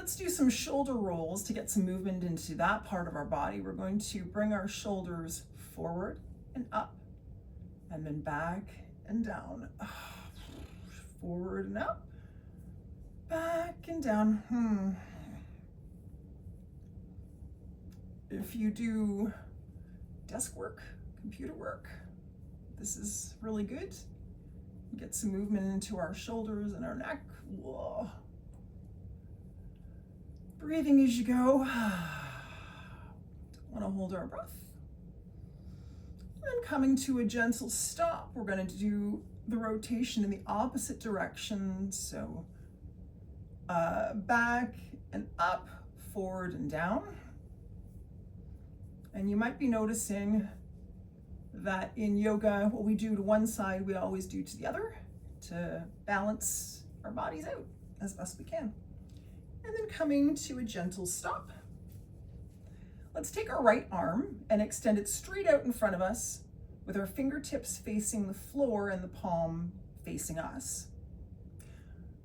let's do some shoulder rolls to get some movement into that part of our body. We're going to bring our shoulders forward and up, and then back and down. Forward and up, back and down. If you do desk work, computer work, this is really good. Get some movement into our shoulders and our neck. Whoa. Breathing as you go. Don't want to hold our breath. And coming to a gentle stop, we're going to do the rotation in the opposite direction. So back and up, forward and down. And you might be noticing that in yoga, what we do to one side, we always do to the other to balance our bodies out as best we can. And then coming to a gentle stop. Let's take our right arm and extend it straight out in front of us with our fingertips facing the floor and the palm facing us.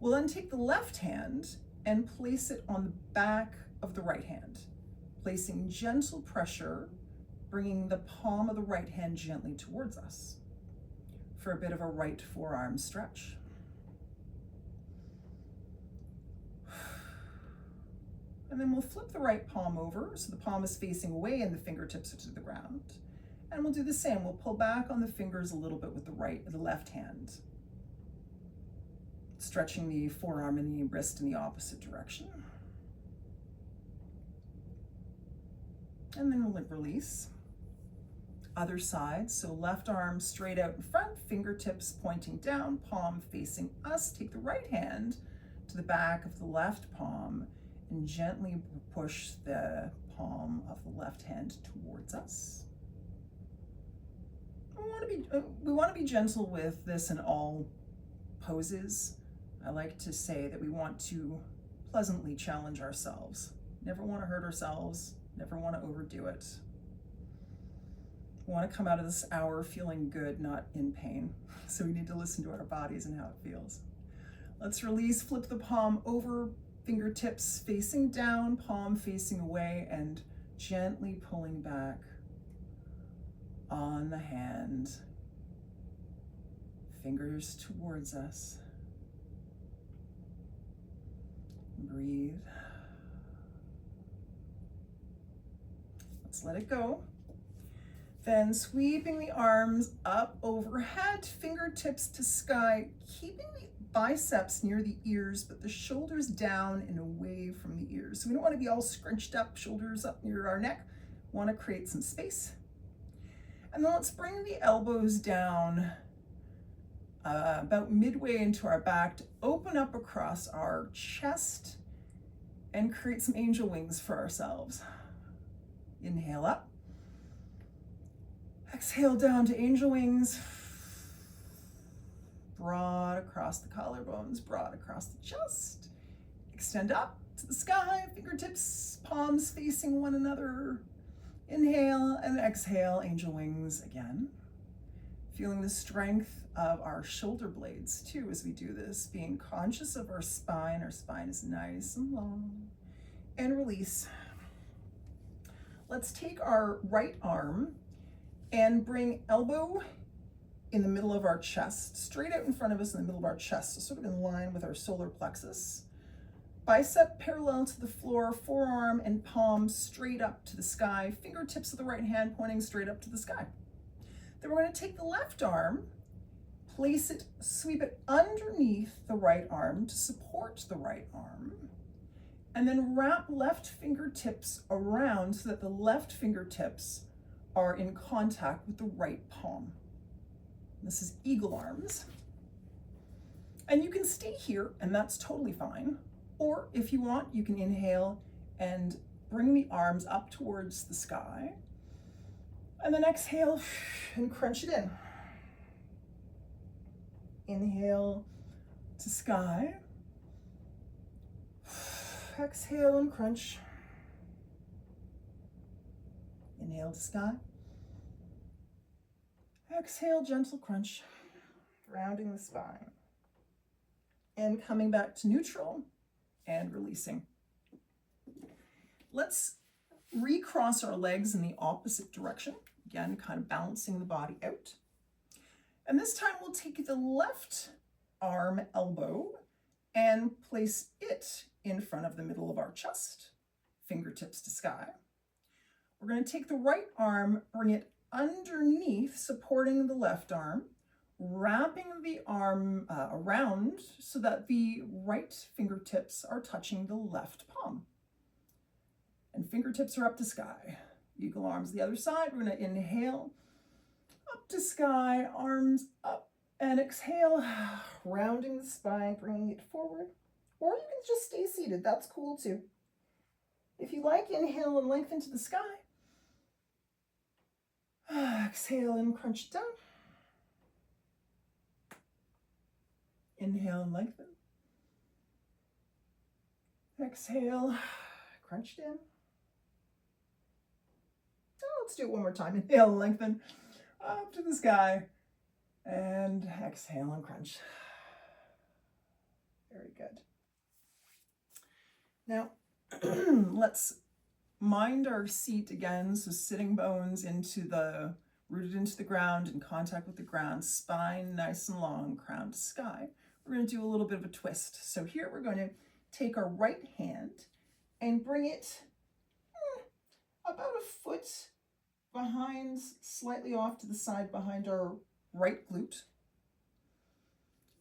We'll then take the left hand and place it on the back of the right hand, placing gentle pressure, bringing the palm of the right hand gently towards us for a bit of a right forearm stretch. And then we'll flip the right palm over so the palm is facing away and the fingertips are to the ground. And we'll do the same. We'll pull back on the fingers a little bit with the left hand, stretching the forearm and the wrist in the opposite direction. And then we'll release. Other side, so left arm straight out in front, fingertips pointing down, palm facing us. Take the right hand to the back of the left palm and gently push the palm of the left hand towards us. We want to be gentle with this in all poses. I like to say that we want to pleasantly challenge ourselves. Never want to hurt ourselves, never want to overdo it. We want to come out of this hour feeling good, not in pain. So we need to listen to our bodies and how it feels. Let's release, flip the palm over, fingertips facing down, palm facing away, and gently pulling back on the hand, fingers towards us. Breathe. Let's let it go. Then sweeping the arms up overhead, fingertips to sky, keeping the biceps near the ears, but the shoulders down and away from the ears. So we don't want to be all scrunched up, shoulders up near our neck. We want to create some space. And then let's bring the elbows down about midway into our back to open up across our chest and create some angel wings for ourselves. Inhale up. Exhale down to angel wings. Broad across the collarbones, broad across the chest. Extend up to the sky, fingertips, palms facing one another. Inhale and exhale, angel wings again. Feeling the strength of our shoulder blades too as we do this, being conscious of our spine. Our spine is nice and long. And release. Let's take our right arm and bring elbow in the middle of our chest, straight out in front of us in the middle of our chest, so sort of in line with our solar plexus. Bicep parallel to the floor, forearm and palm straight up to the sky, fingertips of the right hand pointing straight up to the sky. Then we're going to take the left arm, place it, sweep it underneath the right arm to support the right arm, and then wrap left fingertips around so that the left fingertips are in contact with the right palm. This is eagle arms. And you can stay here, and that's totally fine. Or if you want, you can inhale and bring the arms up towards the sky. And then exhale and crunch it in. Inhale to sky. Exhale and crunch. Inhale to sky. Exhale, gentle crunch, rounding the spine. And coming back to neutral and releasing. Let's recross our legs in the opposite direction. Again, kind of balancing the body out. And this time we'll take the left arm elbow and place it in front of the middle of our chest, fingertips to sky. We're going to take the right arm, bring it underneath, supporting the left arm, wrapping the arm around so that the right fingertips are touching the left palm. And fingertips are up to sky. Eagle arms the other side. We're going to inhale, up to sky, arms up, and exhale, rounding the spine, bringing it forward. Or you can just stay seated. That's cool too. If you like, inhale and lengthen to the sky. Exhale and crunch it down. Inhale and lengthen. Exhale, crunch down. Oh, let's do it one more time. Inhale and lengthen up to the sky. And exhale and crunch. Very good. Now, let's mind our seat again. So sitting bones rooted into the ground, in contact with the ground, spine nice and long, crown to sky. We're going to do a little bit of a twist. So here we're going to take our right hand and bring it about a foot behind, slightly off to the side behind our right glute.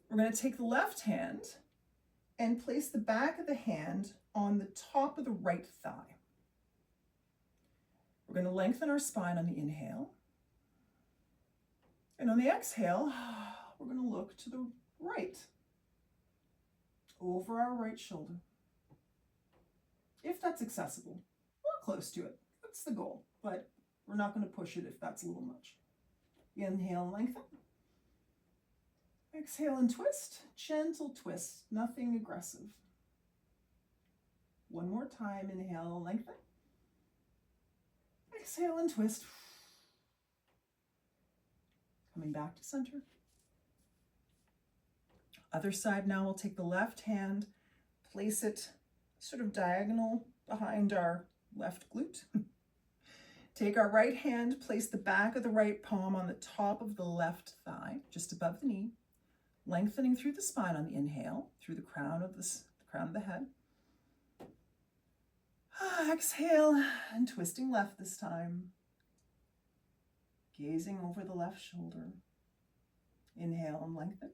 We're going to take the left hand and place the back of the hand on the top of the right thigh. We're going to lengthen our spine on the inhale. And on the exhale, we're going to look to the right, over our right shoulder. If that's accessible, or close to it. That's the goal, but we're not going to push it if that's a little much. Inhale and lengthen. Exhale and twist. Gentle twist, nothing aggressive. One more time. Inhale and lengthen. Exhale and twist. Coming back to center. Other side now, we'll take the left hand, place it sort of diagonal behind our left glute. Take our right hand, place the back of the right palm on the top of the left thigh, just above the knee, lengthening through the spine on the inhale, through the crown of the head. Exhale and twisting left this time. Gazing over the left shoulder. Inhale and lengthen.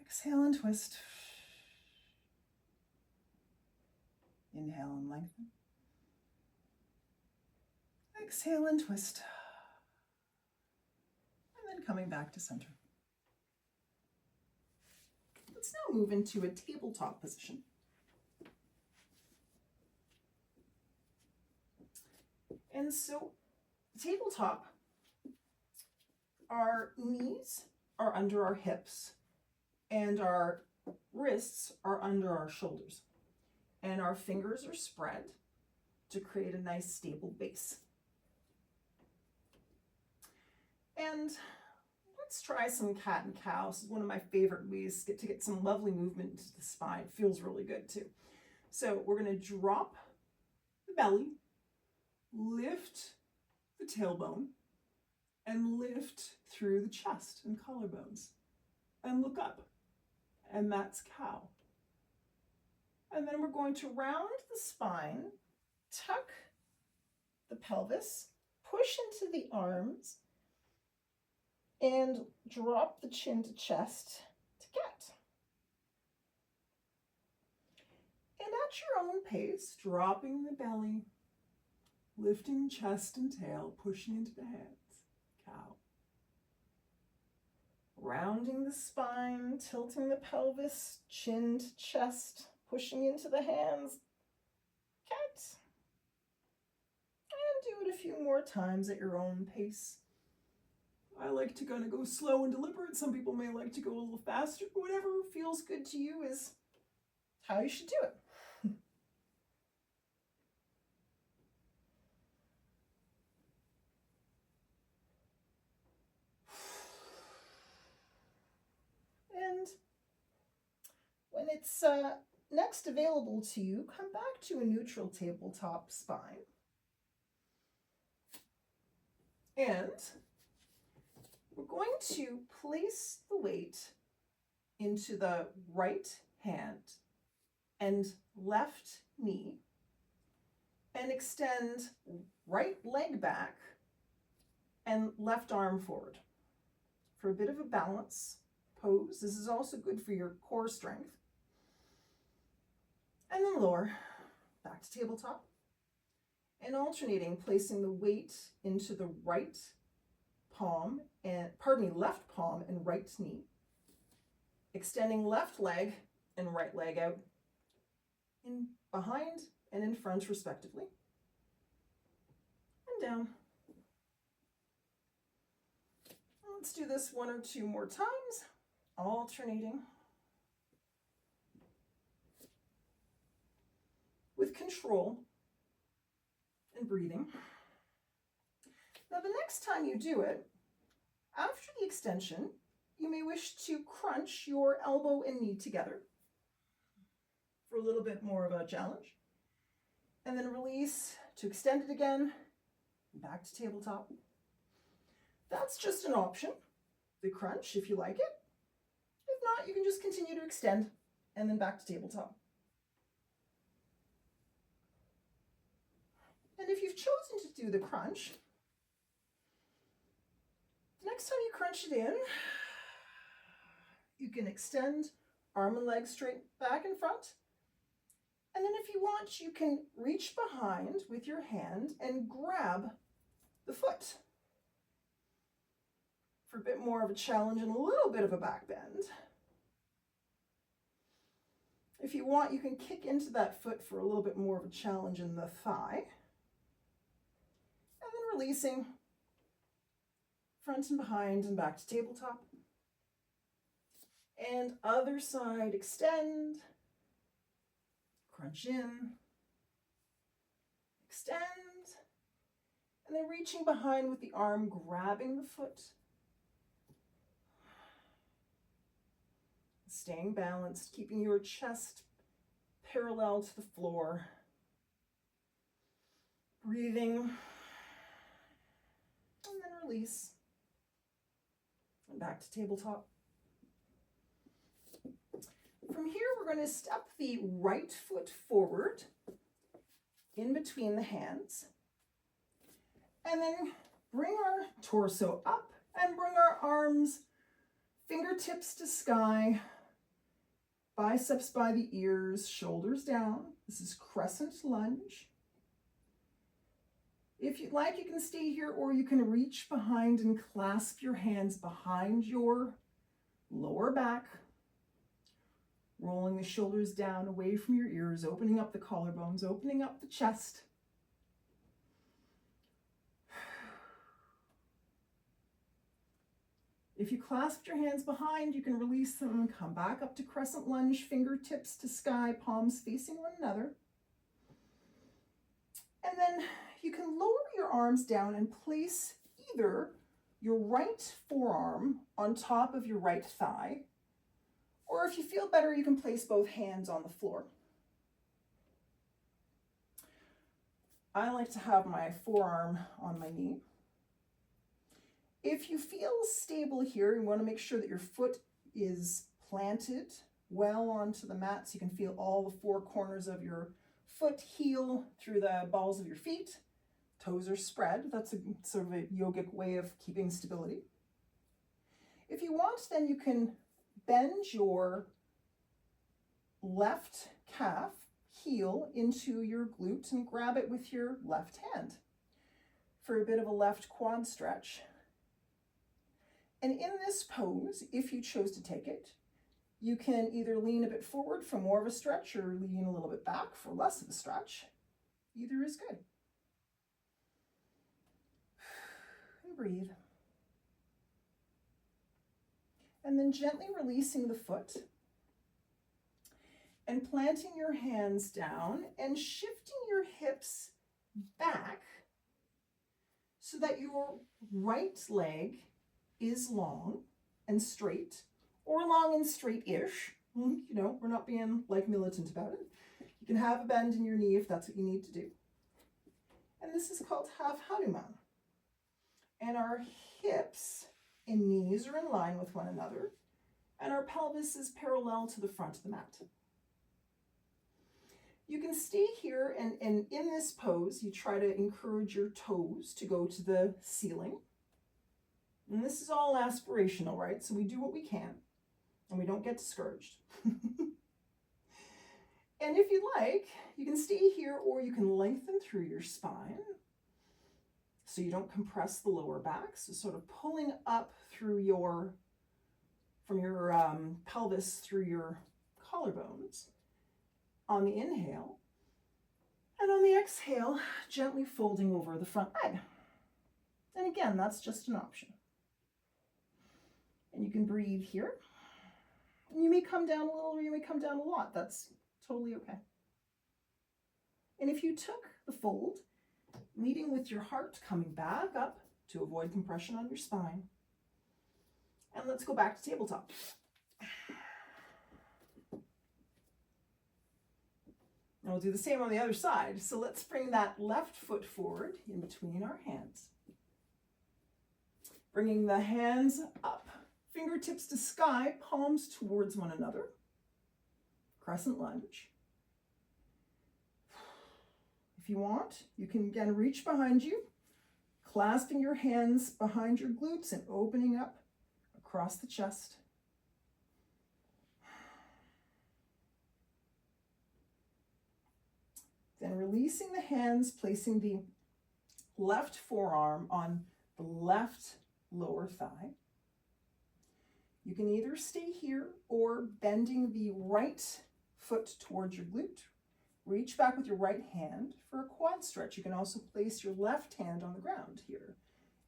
Exhale and twist. Inhale and lengthen. Exhale and twist. And then coming back to center. Let's now move into a tabletop position. And so, tabletop, our knees are under our hips and our wrists are under our shoulders. And our fingers are spread to create a nice stable base. And let's try some cat and cow. This is one of my favorite ways to get some lovely movement into the spine. It feels really good too. So we're going to drop the belly, lift the tailbone, and lift through the chest and collarbones, and look up. And that's cow. And then we're going to round the spine, tuck the pelvis, push into the arms, and drop the chin to chest to cat. And at your own pace, dropping the belly, lifting chest and tail, pushing into the hands, cow. Rounding the spine, tilting the pelvis, chin to chest, pushing into the hands, cat. And do it a few more times at your own pace. I like to kind of go slow and deliberate. Some people may like to go a little faster. Whatever feels good to you is how you should do it. And when it's next available to you, come back to a neutral tabletop spine. And we're going to place the weight into the right hand and left knee and extend right leg back and left arm forward for a bit of a balance pose. This is also good for your core strength. And then lower, back to tabletop. And alternating, placing the weight into the right palm and, left palm and right knee. Extending left leg and right leg out in behind and in front respectively. And down. Let's do this 1 or 2 more times, alternating. With control and breathing. Now the next time you do it, after the extension, you may wish to crunch your elbow and knee together for a little bit more of a challenge. And then release to extend it again, back to tabletop. That's just an option, the crunch, if you like it. If not, you can just continue to extend and then back to tabletop. And if you've chosen to do the crunch, the next time you crunch it in, you can extend arm and leg straight back and front. And then if you want, you can reach behind with your hand and grab the foot for a bit more of a challenge and a little bit of a back bend. If you want, you can kick into that foot for a little bit more of a challenge in the thigh. And then releasing front and behind and back to tabletop. And other side, extend, crunch in, extend, and then reaching behind with the arm, grabbing the foot. Staying balanced, keeping your chest parallel to the floor. Breathing, and then release. And back to tabletop. From here, we're going to step the right foot forward in between the hands. And then bring our torso up and bring our arms, fingertips to sky, biceps by the ears, shoulders down. This is crescent lunge. If you'd like, you can stay here, or you can reach behind and clasp your hands behind your lower back, rolling the shoulders down away from your ears, opening up the collarbones, opening up the chest. If you clasped your hands behind, you can release them and come back up to crescent lunge, fingertips to sky, palms facing one another. And then you can lower your arms down and place either your right forearm on top of your right thigh, or if you feel better, you can place both hands on the floor. I like to have my forearm on my knee. If you feel stable here, you want to make sure that your foot is planted well onto the mat so you can feel all the 4 corners of your foot, heel through the balls of your feet. Toes are spread. That's a sort of a yogic way of keeping stability. If you want, then you can bend your left calf, heel, into your glute and grab it with your left hand for a bit of a left quad stretch. And in this pose, if you chose to take it, you can either lean a bit forward for more of a stretch or lean a little bit back for less of a stretch. Either is good. And breathe. And then gently releasing the foot and planting your hands down and shifting your hips back so that your right leg is long and straight, or long and straight-ish, You know, we're not being like militant about it. You can have a bend in your knee if that's what you need to do. And this is called half Hanuman. And our hips and knees are in line with one another, and our pelvis is parallel to the front of the mat. You can stay here, and in this pose, you try to encourage your toes to go to the ceiling. And this is all aspirational, right? So we do what we can, and we don't get discouraged. And if you like, you can stay here, or you can lengthen through your spine so you don't compress the lower back. So sort of pulling up through from your pelvis through your collarbones on the inhale. And on the exhale, gently folding over the front leg. And again, that's just an option. And you can breathe here. And you may come down a little, or you may come down a lot. That's totally okay. And if you took the fold, leading with your heart coming back up to avoid compression on your spine. And let's go back to tabletop. And we'll do the same on the other side. So let's bring that left foot forward in between our hands. Bringing the hands up, fingertips to sky, palms towards one another. Crescent lunge. If you want, you can again reach behind you, clasping your hands behind your glutes and opening up across the chest. Then releasing the hands, placing the left forearm on the left lower thigh. You can either stay here or bending the right foot towards your glute. Reach back with your right hand for a quad stretch. You can also place your left hand on the ground here,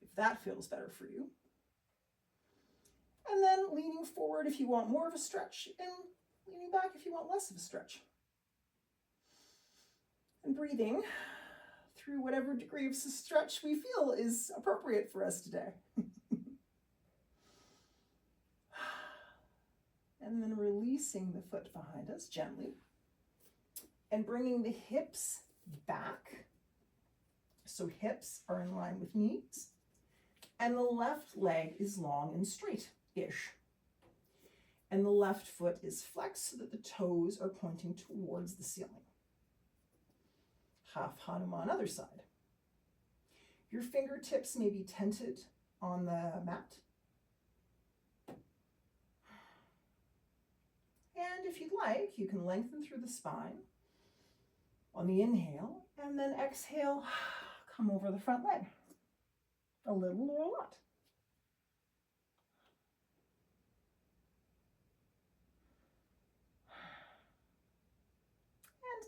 if that feels better for you. And then leaning forward if you want more of a stretch, and leaning back if you want less of a stretch. And breathing through whatever degree of stretch we feel is appropriate for us today. And then releasing the foot behind us gently and bringing the hips back. So hips are in line with knees, and the left leg is long and straight-ish. And the left foot is flexed so that the toes are pointing towards the ceiling. Half Hanuman, other side. Your fingertips may be tented on the mat. And if you'd like, you can lengthen through the spine on the inhale, and then exhale, come over the front leg. A little or a lot.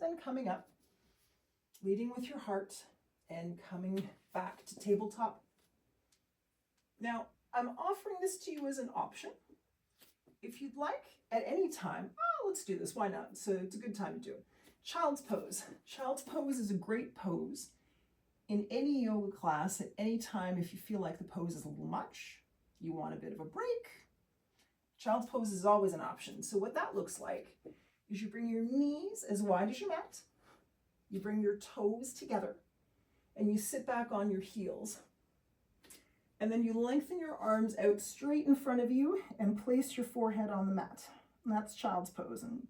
And then coming up, leading with your heart and coming back to tabletop. Now, I'm offering this to you as an option. If you'd like, at any time, let's do this, why not? So it's a good time to do it. Child's pose. Child's pose is a great pose in any yoga class at any time. If you feel like the pose is a little much, you want a bit of a break, child's pose is always an option. So what that looks like is you bring your knees as wide as your mat, you bring your toes together, and you sit back on your heels. And then you lengthen your arms out straight in front of you and place your forehead on the mat. And that's child's pose. And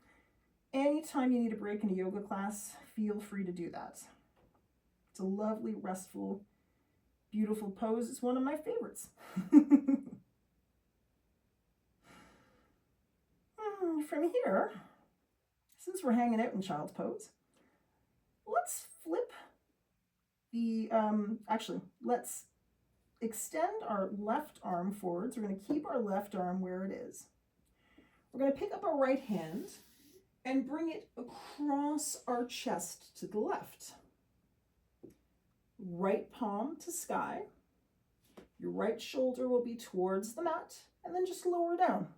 anytime you need a break in a yoga class, feel free to do that. It's a lovely, restful, beautiful pose. It's one of my favorites. From here, since we're hanging out in child's pose, let's flip the, let's extend our left arm forwards. We're going to keep our left arm where it is. We're going to pick up our right hand and bring it across our chest to the left. Right palm to sky. Your right shoulder will be towards the mat, and then just lower down.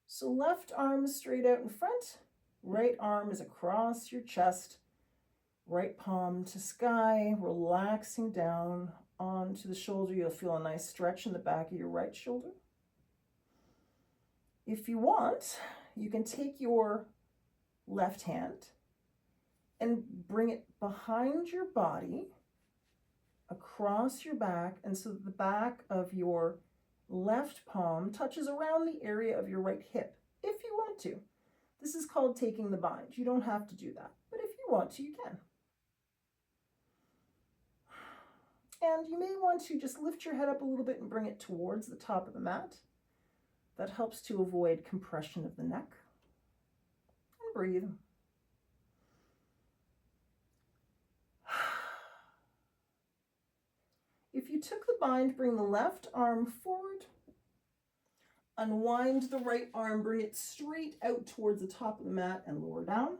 So left arm is straight out in front, right arm is across your chest, right palm to sky, relaxing down onto the shoulder. You'll feel a nice stretch in the back of your right shoulder. If you want, you can take your left hand and bring it behind your body, across your back, and so that the back of your left palm touches around the area of your right hip, if you want to. This is called taking the bind. You don't have to do that, but if you want to, you can. And you may want to just lift your head up a little bit and bring it towards the top of the mat. That helps to avoid compression of the neck. And breathe. If you took the bind, bring the left arm forward, unwind the right arm, bring it straight out towards the top of the mat and lower down.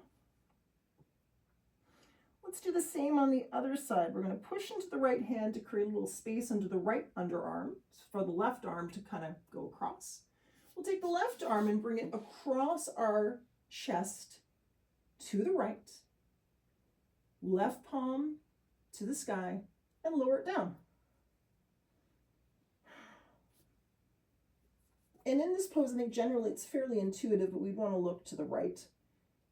Let's do the same on the other side. We're going to push into the right hand to create a little space under the right underarm for the left arm to kind of go across. We'll take the left arm and bring it across our chest to the right, left palm to the sky, and lower it down. And in this pose, I think generally it's fairly intuitive, but we'd want to look to the right.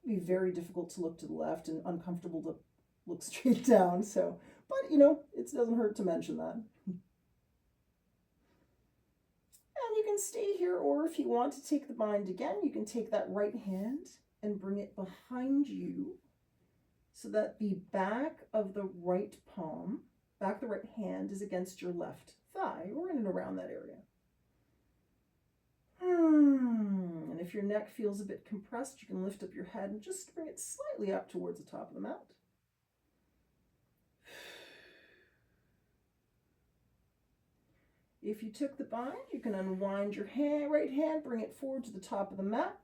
It'd be very difficult to look to the left and uncomfortable to look straight down. So, but you know, it doesn't hurt to mention that. And you can stay here, or if you want to take the bind again, you can take that right hand and bring it behind you so that the back of the right palm, back of the right hand is against your left thigh, or in and around that area. And if your neck feels a bit compressed, you can lift up your head and just bring it slightly up towards the top of the mat. If you took the bind, you can unwind your right hand, bring it forward to the top of the mat,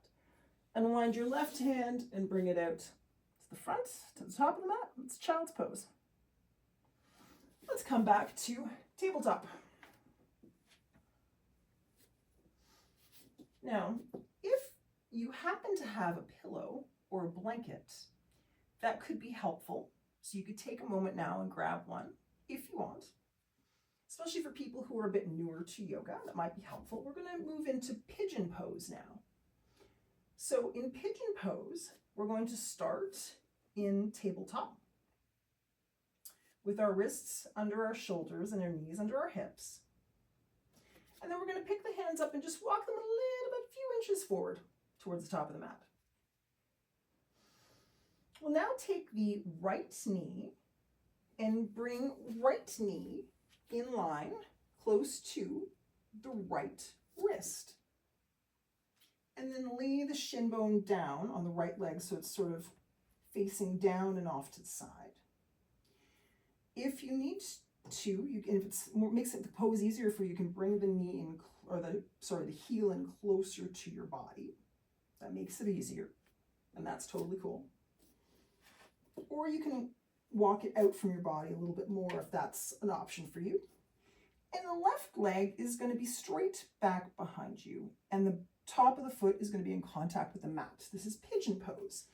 unwind your left hand and bring it out to the front, to the top of the mat. It's child's pose. Let's come back to tabletop. Now, if you happen to have a pillow or a blanket, that could be helpful. So you could take a moment now and grab one if you want. Especially for people who are a bit newer to yoga, that might be helpful. We're going to move into pigeon pose now. So in pigeon pose, we're going to start in tabletop with our wrists under our shoulders and our knees under our hips. And then we're going to pick the hands up and just walk them a little bit, few inches forward towards the top of the mat. We'll now take the right knee and bring right knee in line close to the right wrist. And then lay the shin bone down on the right leg so it's sort of facing down and off to the side. If you need to, you can, if it's more, makes it the pose easier for you, you can bring the knee in, or the heel in closer to your body. That makes it easier, and that's totally cool. Or you can walk it out from your body a little bit more if that's an option for you. And the left leg is going to be straight back behind you, and the top of the foot is going to be in contact with the mat. This is pigeon pose.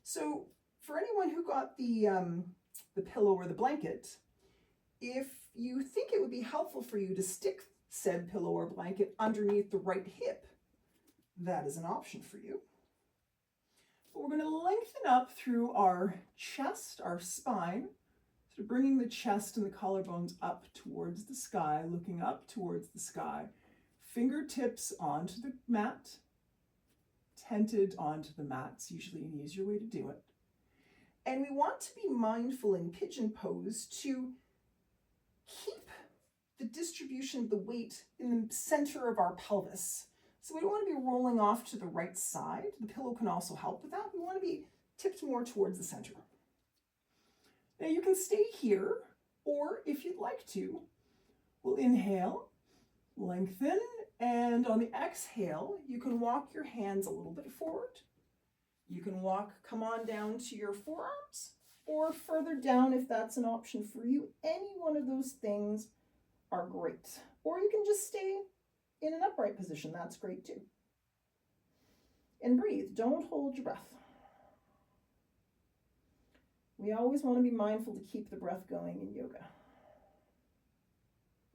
So for anyone who got the pillow or the blanket, if you think it would be helpful for you to stick said pillow or blanket underneath the right hip, that is an option for you. But we're going to lengthen up through our chest, our spine, so bringing the chest and the collarbones up towards the sky, looking up towards the sky, fingertips onto the mat, tented onto the mat. It's usually an easier way to do it. And we want to be mindful in pigeon pose to keep the distribution of the weight in the center of our pelvis. So we don't want to be rolling off to the right side. The pillow can also help with that. We want to be tipped more towards the center. Now you can stay here, or if you'd like to, we'll inhale, lengthen, and on the exhale, you can walk your hands a little bit forward. You can come on down to your forearms, or further down if that's an option for you. Any one of those things are great. Or you can just stay in an upright position. That's great too. And breathe. Don't hold your breath. We always want to be mindful to keep the breath going in yoga.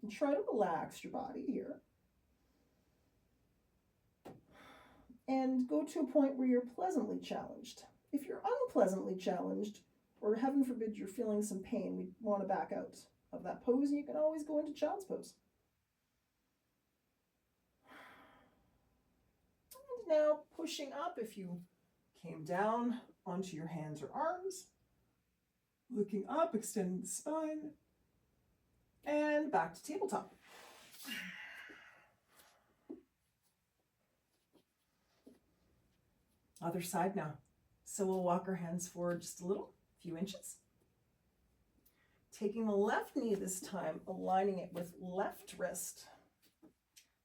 And try to relax your body here. and go to a point where you're pleasantly challenged. If you're unpleasantly challenged, or heaven forbid you're feeling some pain, we want to back out of that pose, and you can always go into child's pose. And now pushing up, if you came down onto your hands or arms, looking up, extending the spine, and back to tabletop. Other side now. So we'll walk our hands forward just a little, a few inches. Taking the left knee this time, aligning it with left wrist,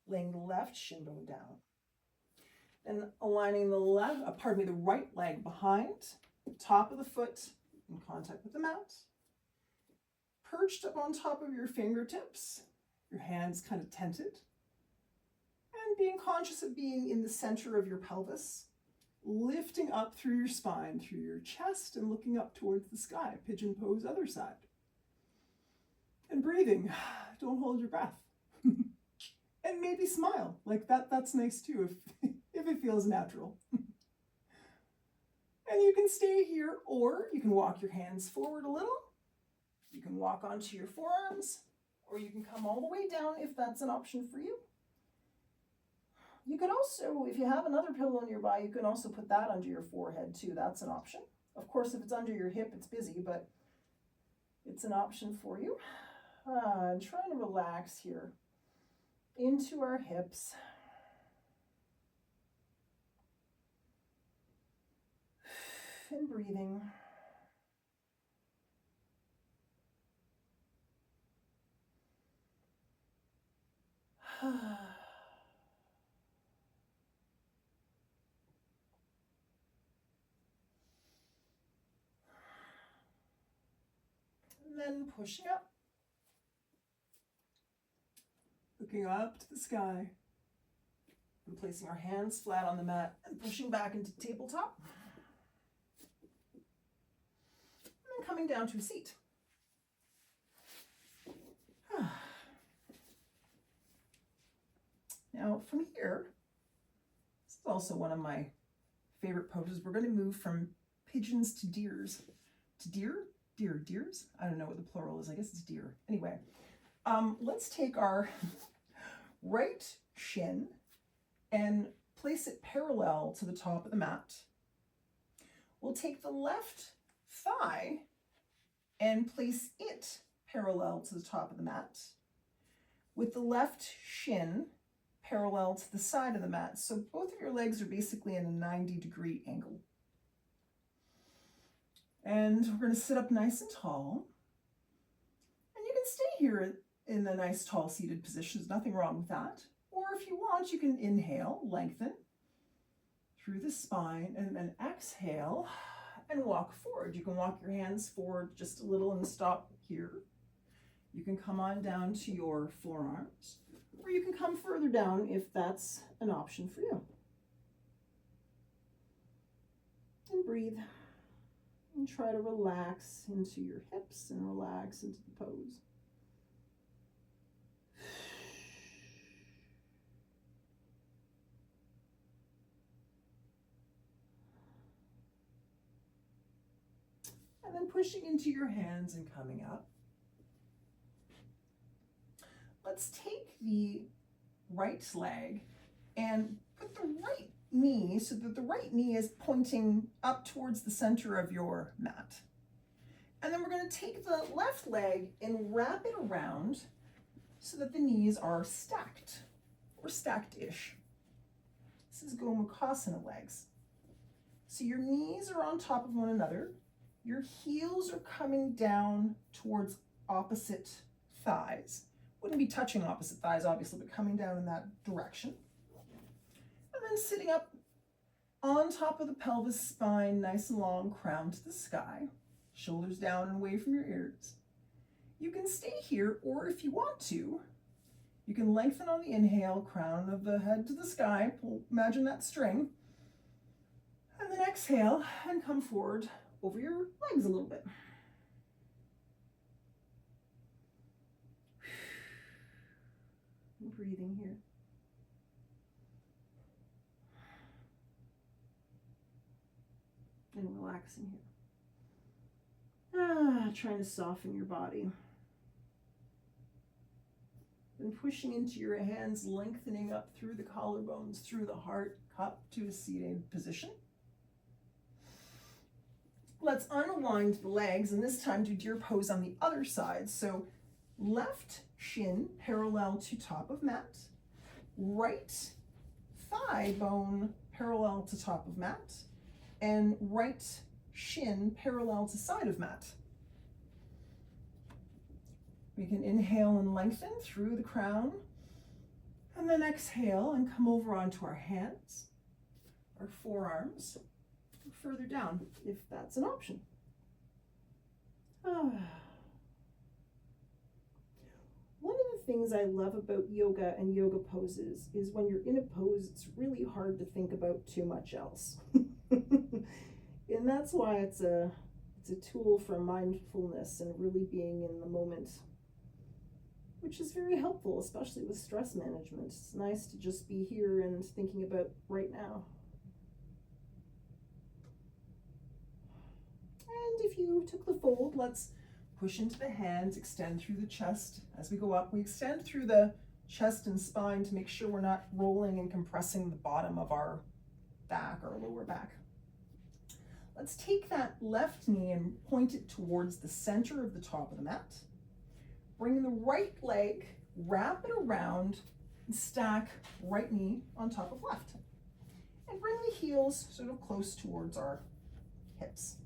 laying the left shin bone down. And aligning the right leg behind, top of the foot in contact with the mat. Perched up on top of your fingertips, your hands kind of tented. And being conscious of being in the center of your pelvis, lifting up through your spine, through your chest, and looking up towards the sky. Pigeon pose, other side. And breathing. Don't hold your breath. And maybe smile. Like that's nice too, if it feels natural. And you can stay here, or you can walk your hands forward a little. You can walk onto your forearms, or you can come all the way down if that's an option for you. You could also, if you have another pillow nearby, you can also put that under your forehead too. That's an option. Of course, if it's under your hip, it's busy, but it's an option for you. And trying to relax here into our hips. And breathing. And then pushing up. Looking up to the sky. And placing our hands flat on the mat and pushing back into tabletop. And then coming down to a seat. Now from here, this is also one of my favorite poses. We're going to move from pigeons to deers. To deers? I don't know what the plural is. I guess it's deer. Anyway, let's take our right shin and place it parallel to the top of the mat. We'll take the left thigh and place it parallel to the top of the mat, with the left shin parallel to the side of the mat. So both of your legs are basically in a 90-degree angle. And we're going to sit up nice and tall. And you can stay here in the nice tall seated position. There's nothing wrong with that. Or if you want, you can inhale, lengthen through the spine, and then exhale and walk forward. You can walk your hands forward just a little and stop here. You can come on down to your forearms, or you can come further down if that's an option for you. And breathe. And try to relax into your hips and relax into the pose. And then pushing into your hands and coming up. Let's take the right leg and put the right knee so that the right knee is pointing up towards the center of your mat. And then we're going to take the left leg and wrap it around so that the knees are stacked, or stacked-ish. This is Gomukhasana legs. So your knees are on top of one another. Your heels are coming down towards opposite thighs. Wouldn't be touching opposite thighs, obviously, but coming down in that direction. And then sitting up on top of the pelvis, spine, nice and long, crown to the sky, shoulders down and away from your ears. You can stay here, or if you want to, you can lengthen on the inhale, crown of the head to the sky, imagine that string, and then exhale and come forward over your legs a little bit. Breathing here. And relaxing here. Trying to soften your body. And pushing into your hands, lengthening up through the collarbones, through the heart, up to a seated position. Let's unwind the legs, and this time do deer pose on the other side. So left shin parallel to top of mat, right thigh bone parallel to top of mat, and right shin parallel to side of mat. We can inhale and lengthen through the crown, and then exhale and come over onto our hands, our forearms, or further down if that's an option. One of the things I love about yoga and yoga poses is when you're in a pose, it's really hard to think about too much else. And that's why it's a tool for mindfulness and really being in the moment, which is very helpful, especially with stress management. It's nice to just be here and thinking about right now. And if you took the fold, let's push into the hands, extend through the chest. As we go up, we extend through the chest and spine to make sure we're not rolling and compressing the bottom of our back or lower back. Let's take that left knee and point it towards the center of the top of the mat. Bring the right leg, wrap it around, and stack right knee on top of left. And bring the heels sort of close towards our hips.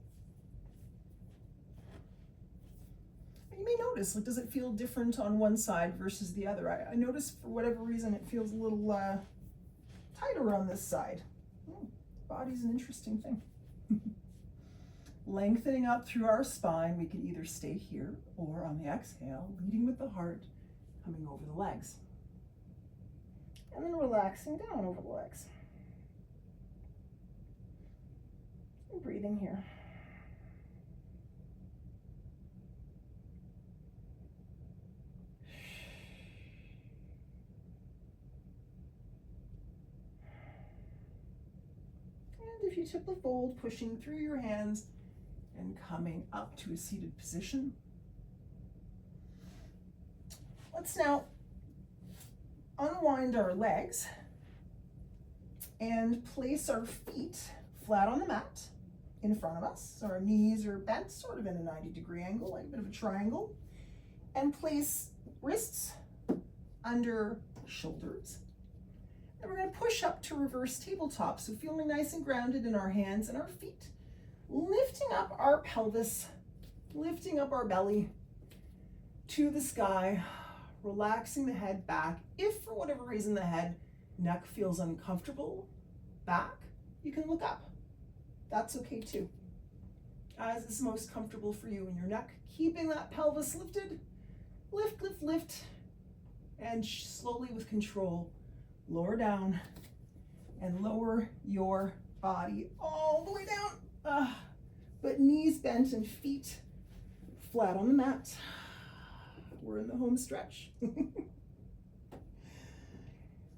You may notice, like, does it feel different on one side versus the other? I notice for whatever reason it feels a little tighter on this side. Body's an interesting thing. Lengthening up through our spine, we can either stay here or on the exhale, leading with the heart, coming over the legs. And then relaxing down over the legs. And breathing here. And if you took the fold, pushing through your hands and coming up to a seated position. Let's now unwind our legs and place our feet flat on the mat in front of us. So our knees are bent sort of in a 90-degree angle, like a bit of a triangle. And place wrists under shoulders. And we're going to push up to reverse tabletop. So feeling nice and grounded in our hands and our feet. Lifting up our pelvis, lifting up our belly to the sky, relaxing the head back. If for whatever reason the head, neck feels uncomfortable back, you can look up. That's okay too. As is most comfortable for you in your neck, keeping that pelvis lifted, lift, lift, lift, and slowly with control, lower down and lower your body all the way down. But knees bent and feet flat on the mat. We're in the home stretch.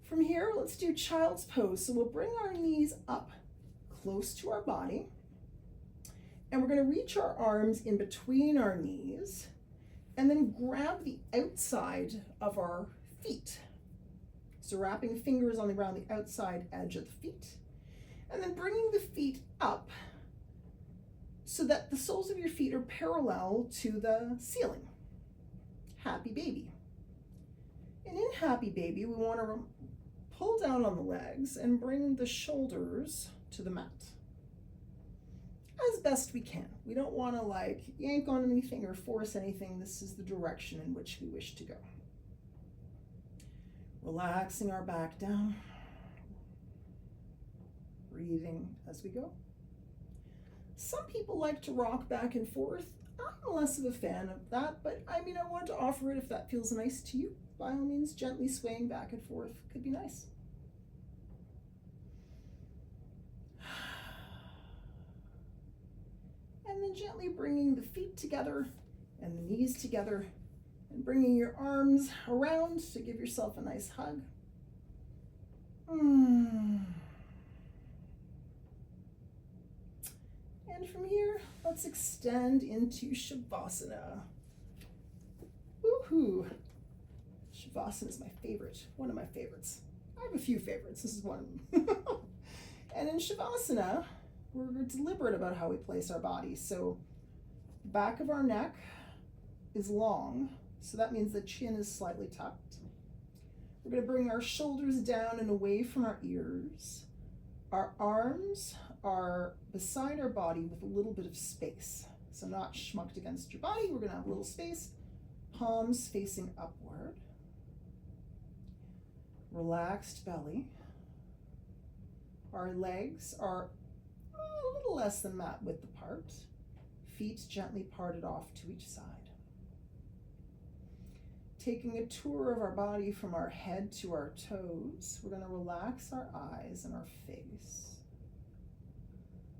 From here, let's do child's pose. So we'll bring our knees up close to our body, and we're going to reach our arms in between our knees and then grab the outside of our feet. So wrapping fingers on the ground, the outside edge of the feet, and then bringing the feet up so that the soles of your feet are parallel to the ceiling. Happy baby. And in happy baby, we want to pull down on the legs and bring the shoulders to the mat as best we can. We don't want to like yank on anything or force anything. This is the direction in which we wish to go. Relaxing our back down. Breathing as we go. Some people like to rock back and forth. I'm less of a fan of that, but I mean, I want to offer it if that feels nice to you. By all means, gently swaying back and forth could be nice. And then gently bringing the feet together and the knees together and bringing your arms around to give yourself a nice hug. And from here, let's extend into Shavasana. Woohoo! Shavasana is my favorite, one of my favorites. I have a few favorites, this is one of them. And in Shavasana, we're deliberate about how we place our body. So the back of our neck is long, so that means the chin is slightly tucked. We're going to bring our shoulders down and away from our ears. Our arms are beside our body with a little bit of space. So not schmucked against your body, we're going to have a little space. Palms facing upward. Relaxed belly. Our legs are a little less than mat width apart. Feet gently parted off to each side. Taking a tour of our body from our head to our toes, we're going to relax our eyes and our face.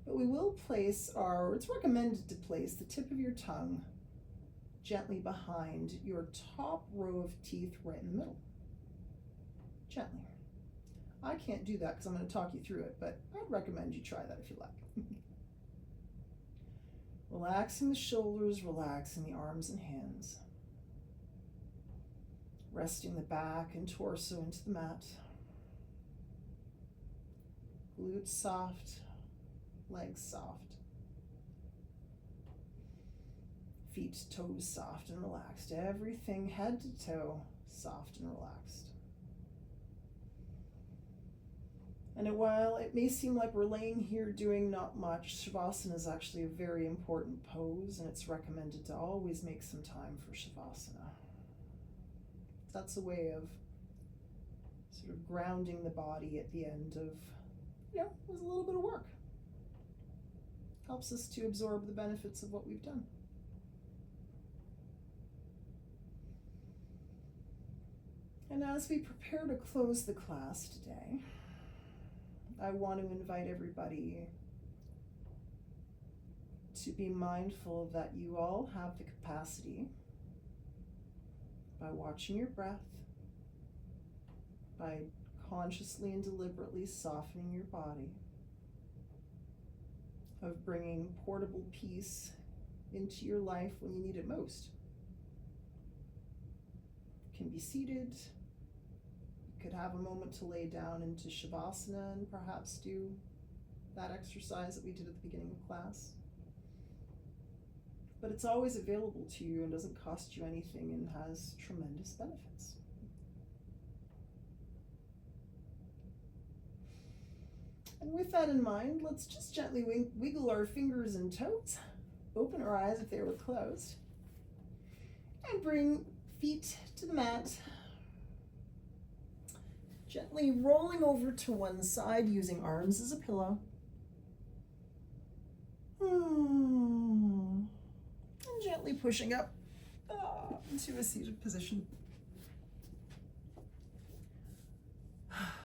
But we will place it's recommended to place the tip of your tongue gently behind your top row of teeth right in the middle. Gently. I can't do that because I'm going to talk you through it, but I'd recommend you try that if you like. Relaxing the shoulders, relaxing the arms and hands. Resting the back and torso into the mat. Glutes soft, legs soft. Feet, toes soft and relaxed. Everything head to toe soft and relaxed. And while it may seem like we're laying here doing not much, Shavasana is actually a very important pose, and it's recommended to always make some time for Shavasana. That's a way of sort of grounding the body at the end of, it was a little bit of work. Helps us to absorb the benefits of what we've done. And as we prepare to close the class today, I want to invite everybody to be mindful that you all have the capacity, by watching your breath, by consciously and deliberately softening your body, of bringing portable peace into your life when you need it most. You can be seated. You could have a moment to lay down into Shavasana and perhaps do that exercise that we did at the beginning of class. But it's always available to you and doesn't cost you anything and has tremendous benefits. And with that in mind, let's just gently wiggle our fingers and toes, open our eyes if they were closed, and bring feet to the mat. Gently rolling over to one side using arms as a pillow. And gently pushing up into a seated position.